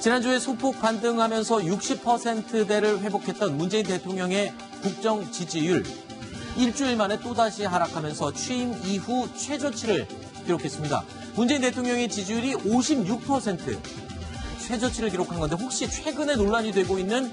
지난주에 소폭 반등하면서 60%대를 회복했던 문재인 대통령의 국정 지지율. 일주일 만에 또다시 하락하면서 취임 이후 최저치를 기록했습니다. 문재인 대통령의 지지율이 56%, 최저치를 기록한 건데 혹시 최근에 논란이 되고 있는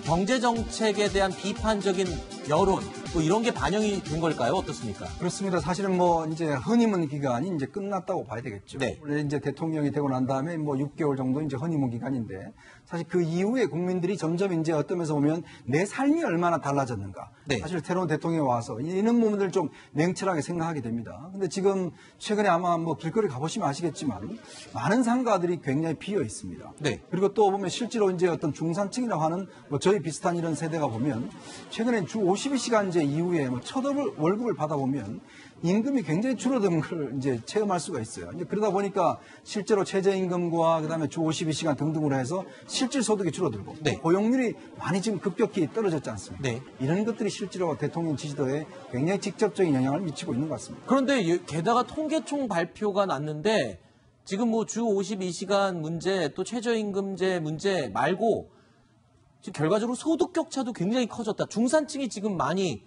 경제정책에 대한 비판적인 여론, 또 이런 게 반영이 된 걸까요? 어떻습니까? 그렇습니다. 사실은 이제 허니문 기간이 이제 끝났다고 봐야 되겠죠. 네. 원래 이제 대통령이 되고 난 다음에 6개월 정도 이제 허니문 기간인데, 사실 그 이후에 국민들이 점점 이제 어떤 면에서 보면 내 삶이 얼마나 달라졌는가. 네. 사실 새로운 대통령이 와서 이런 부분들을 좀 냉철하게 생각하게 됩니다. 근데 지금 최근에 아마 길거리 가보시면 아시겠지만 많은 상가들이 굉장히 비어 있습니다. 네. 그리고 또 보면 실제로 이제 어떤 중산층이라고 하는 저희 비슷한 이런 세대가 보면 최근에 주 52시간제 이후에 첫 월급을 받아보면 임금이 굉장히 줄어든 걸 이제 체험할 수가 있어요. 이제 그러다 보니까 실제로 최저임금과 그다음에 주 52시간 등등으로 해서 실질 소득이 줄어들고 네. 고용률이 많이 지금 급격히 떨어졌지 않습니까? 네. 이런 것들이 실제로 대통령 지지도에 굉장히 직접적인 영향을 미치고 있는 것 같습니다. 그런데 게다가 통계청 발표가 났는데 지금 주 52시간 문제 또 최저임금제 문제 말고 지금 결과적으로 소득 격차도 굉장히 커졌다. 중산층이 지금 많이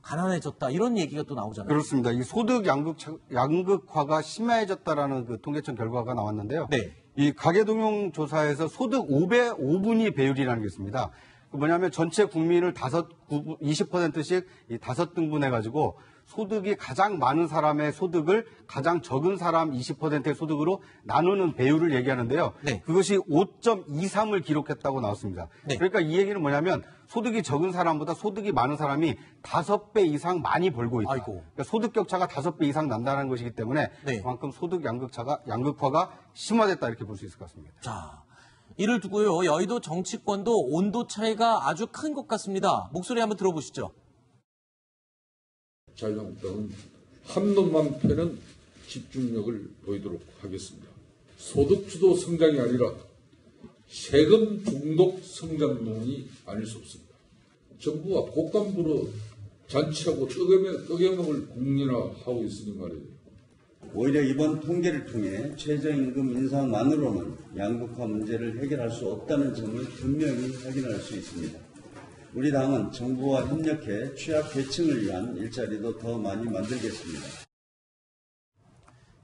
가난해졌다. 이런 얘기가 또 나오잖아요. 그렇습니다. 이 소득 양극화가 심해졌다라는 그 통계청 결과가 나왔는데요. 네. 이 가계동용 조사에서 소득 5배 5분위 배율이라는 게 있습니다. 뭐냐면 전체 국민을 20%씩 이 5등분해가지고 소득이 가장 많은 사람의 소득을 가장 적은 사람 20%의 소득으로 나누는 배율을 얘기하는데요. 네. 그것이 5.23을 기록했다고 나왔습니다. 네. 그러니까 이 얘기는 뭐냐면 소득이 적은 사람보다 소득이 많은 사람이 5배 이상 많이 벌고 있다. 아이고. 그러니까 소득 격차가 5배 이상 난다는 것이기 때문에 네. 그만큼 소득 양극화가 심화됐다 이렇게 볼 수 있을 것 같습니다. 자, 이를 두고요. 여의도 정치권도 온도 차이가 아주 큰 것 같습니다. 목소리 한번 들어보시죠. 자유한국당은 한 놈만 패는 집중력을 보이도록 하겠습니다. 소득주도 성장이 아니라 세금 중독 성장론이 아닐 수 없습니다. 정부가 곡간부로 잔치하고 떡여먹을 국민화하고 있으니 말이에요. 오히려 이번 통계를 통해 최저임금 인상만으로는 양극화 문제를 해결할 수 없다는 점을 분명히 확인할 수 있습니다. 우리 당은 정부와 협력해 취약계층을 위한 일자리도 더 많이 만들겠습니다.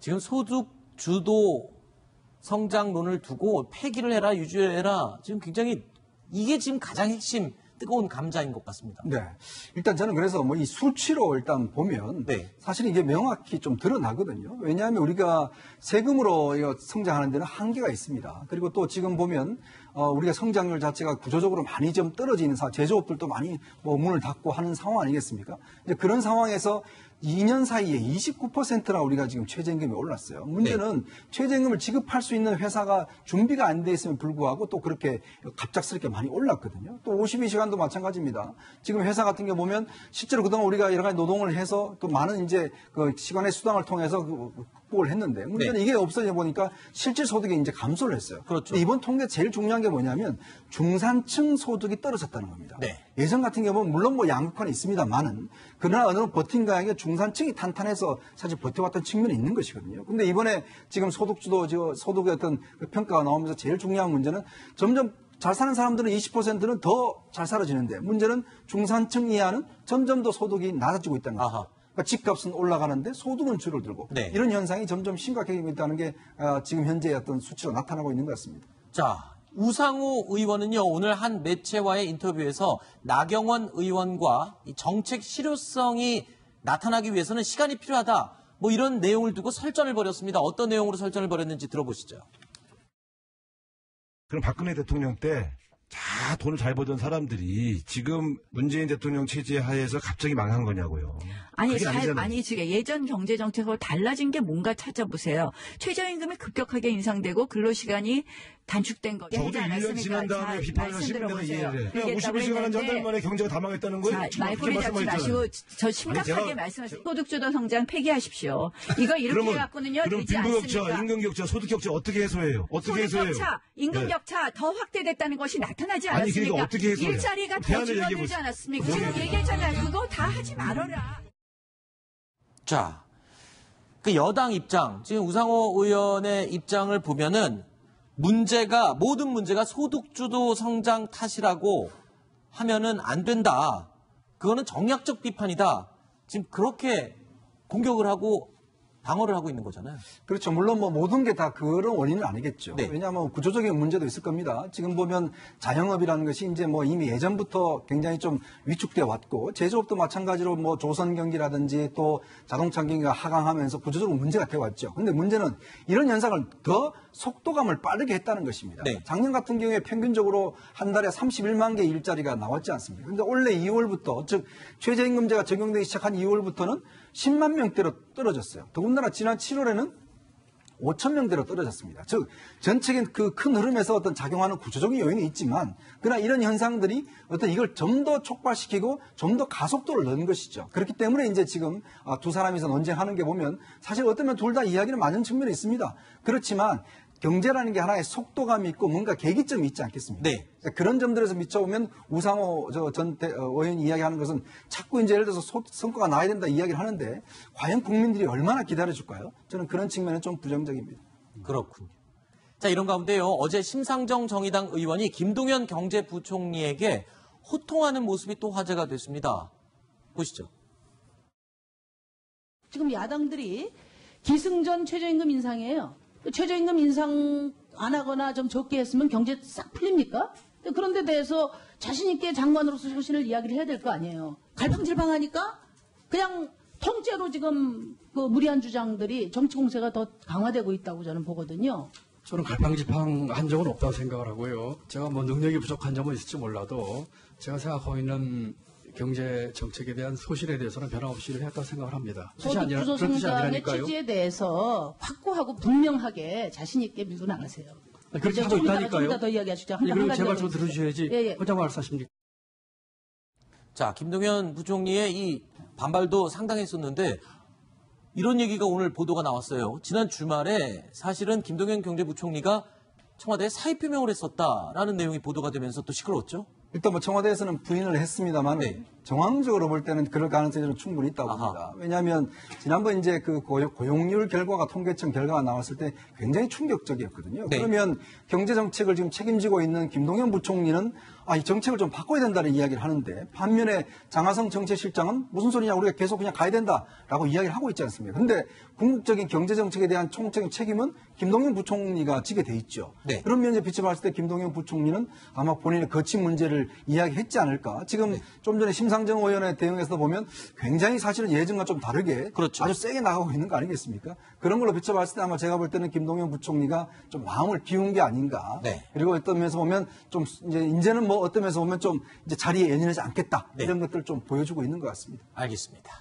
지금 소득 주도 성장론을 두고 폐기를 해라, 유지를 해라. 지금 굉장히 이게 지금 가장 핵심 뜨거운 감자인 것 같습니다. 네. 일단 저는 그래서 이 수치로 일단 보면 네. 사실 이게 명확히 좀 드러나거든요. 왜냐하면 우리가 세금으로 이거 성장하는 데는 한계가 있습니다. 그리고 또 지금 보면 우리가 성장률 자체가 구조적으로 많이 좀 떨어지는 제조업들도 많이 문을 닫고 하는 상황 아니겠습니까? 이제 그런 상황에서 2년 사이에 29%나 우리가 지금 최저임금이 올랐어요. 문제는 최저임금을 지급할 수 있는 회사가 준비가 안 돼 있음에 불구하고 또 그렇게 갑작스럽게 많이 올랐거든요. 또 52시간도 마찬가지입니다. 지금 회사 같은 경우 보면 실제로 그동안 우리가 여러 가지 노동을 해서 또 많은 이제 그 시간의 수당을 통해서 극복을 했는데 문제는 이게 없어져 보니까 실질 소득이 이제 감소를 했어요. 그렇죠. 이번 통계 제일 중요한 게 뭐냐면 중산층 소득이 떨어졌다는 겁니다. 네. 예전 같은 경우는 물론 양극화는 있습니다만은 그러나 어느 버틴가 하는 게 중산층이 탄탄해서 사실 버텨왔던 측면이 있는 것이거든요. 근데 이번에 지금 소득주도 소득의 어떤 평가가 나오면서 제일 중요한 문제는 점점 잘 사는 사람들은 20%는 더 잘 살아지는데 문제는 중산층 이하는 점점 더 소득이 낮아지고 있다는 거죠. 그러니까 집값은 올라가는데 소득은 줄어들고 네. 이런 현상이 점점 심각해지고 있다는 게 지금 현재 어떤 수치로 나타나고 있는 것 같습니다. 자, 우상호 의원은요, 오늘 한 매체와의 인터뷰에서 나경원 의원과 이 정책 실효성이 나타나기 위해서는 시간이 필요하다. 이런 내용을 두고 설전을 벌였습니다. 어떤 내용으로 설전을 벌였는지 들어보시죠. 그럼 박근혜 대통령 때 돈을 잘 벌던 사람들이 지금 문재인 대통령 체제 하에서 갑자기 망한 거냐고요. 아니, 지금 예전 경제정책하고 달라진 게 뭔가 찾아보세요. 최저임금이 급격하게 인상되고 근로시간이 단축된 거. 적어도 1년 지난 다음에 비판을 하시면 내가 이해를 해. 52시간 한 달 만에 경제가 다 망했다는 거예요? 말꼬리 잡지 마시고 저 심각하게 말씀하세요. 소득주도 성장 폐기하십시오. 이거 이렇게 해갖고는요 되지 않습니까? 빈부격차, 임금격차, 소득격차 어떻게 해소해요? 소득격차, 임금격차 더 확대됐다는 것이 나타나지 않았습니까? 아니 그러니까 어떻게 해소해요? 일자리가 더 줄어들지 않았습니까? 지금 얘기했잖아요. 그거 다 하지 말아라. 자, 그 여당 입장, 지금 우상호 의원의 입장을 보면은 모든 문제가 소득주도 성장 탓이라고 하면은 안 된다. 그거는 정략적 비판이다. 지금 그렇게 공격을 하고 방어를 하고 있는 거잖아요. 그렇죠. 물론 뭐 모든 게 다 그런 원인은 아니겠죠. 네. 왜냐하면 구조적인 문제도 있을 겁니다. 지금 보면 자영업이라는 것이 이제 뭐 이미 예전부터 굉장히 좀 위축돼 왔고 제조업도 마찬가지로 뭐 조선 경기라든지 또 자동차 경기가 하강하면서 구조적으로 문제가 되어 왔죠. 근데 문제는 이런 현상을 더 속도감을 빠르게 했다는 것입니다. 네. 작년 같은 경우에 평균적으로 한 달에 31만 개 일자리가 나왔지 않습니까? 그런데 올해 2월부터 즉 최저임금제가 적용되기 시작한 2월부터는 10만 명대로 떨어졌어요. 더군다나 지난 7월에는 5천 명대로 떨어졌습니다. 즉 전체적인 그 큰 흐름에서 어떤 작용하는 구조적인 요인이 있지만 그러나 이런 현상들이 어떤 이걸 좀 더 촉발시키고 좀 더 가속도를 넣은 것이죠. 그렇기 때문에 이제 지금 두 사람이서 논쟁하는 게 보면 사실 어쩌면 둘 다 이야기는 맞는 측면이 있습니다. 그렇지만 경제라는 게 하나의 속도감이 있고 뭔가 계기점이 있지 않겠습니까? 네. 그런 점들에서 비춰보면 우상호 전 의원이 이야기하는 것은 자꾸 이제 예를 들어서 성과가 나야 된다 이야기를 하는데 과연 국민들이 얼마나 기다려줄까요? 저는 그런 측면은 좀 부정적입니다. 그렇군요. 자, 이런 가운데요. 어제 심상정 정의당 의원이 김동연 경제부총리에게 호통하는 모습이 또 화제가 됐습니다. 보시죠. 지금 야당들이 기승전 최저임금 인상이에요. 최저임금 인상 안 하거나 좀 적게 했으면 경제 싹 풀립니까? 그런데 대해서 자신 있게 장관으로서 소신을 이야기를 해야 될 거 아니에요. 갈팡질팡하니까 그냥 통째로 지금 그 무리한 주장들이 정치 공세가 더 강화되고 있다고 저는 보거든요. 저는 갈팡질팡한 적은 없다고 생각을 하고요. 제가 뭐 능력이 부족한 점은 있을지 몰라도 제가 생각하고 있는 경제 정책에 대한 소신에 대해서는 변함없이 했다고 생각을 합니다. 소득주도 성장의 취지에 대해서 확고하고 분명하게 자신 있게 밀고 나가세요. 그렇게 하고 있다니까요. 좀 이따 더 이야기하시죠. 그럼 제발 좀 들어주셔야지. 혼자 말씀하십니까? 자, 김동연 부총리의 이 반발도 상당했었는데 이런 얘기가 오늘 보도가 나왔어요. 지난 주말에 사실은 김동연 경제부총리가 청와대에 사의 표명을 했었다라는 내용이 보도가 되면서 또 시끄러웠죠. 일단 뭐 청와대에서는 부인을 했습니다만 네. 정황적으로 볼 때는 그럴 가능성이 충분히 있다고 봅니다. 왜냐하면 지난번 이제 그 고용률 결과가 통계청 결과가 나왔을 때 굉장히 충격적이었거든요. 네. 그러면 경제 정책을 지금 책임지고 있는 김동연 부총리는 이 정책을 좀 바꿔야 된다는 이야기를 하는데 반면에 장하성 정책실장은 무슨 소리냐 우리가 계속 그냥 가야 된다라고 이야기를 하고 있지 않습니까? 그런데 궁극적인 경제 정책에 대한 총적인 책임은 김동연 부총리가 지게 돼 있죠. 네. 그런 면에 비춰봤을 때 김동연 부총리는 아마 본인의 거친 문제를 이야기했지 않을까. 지금 좀 전에 심상정 의원의 대응에서 보면 굉장히 사실은 예전과 좀 다르게 그렇죠. 아주 세게 나가고 있는 거 아니겠습니까? 그런 걸로 비춰봤을 때 아마 제가 볼 때는 김동연 부총리가 좀 마음을 비운 게 아닌가. 네. 그리고 어떤 면에서 보면 좀 이제는 뭐 어떤 면에서 보면 좀 이제 자리에 연연하지 않겠다. 네. 이런 것들을 좀 보여주고 있는 것 같습니다. 알겠습니다.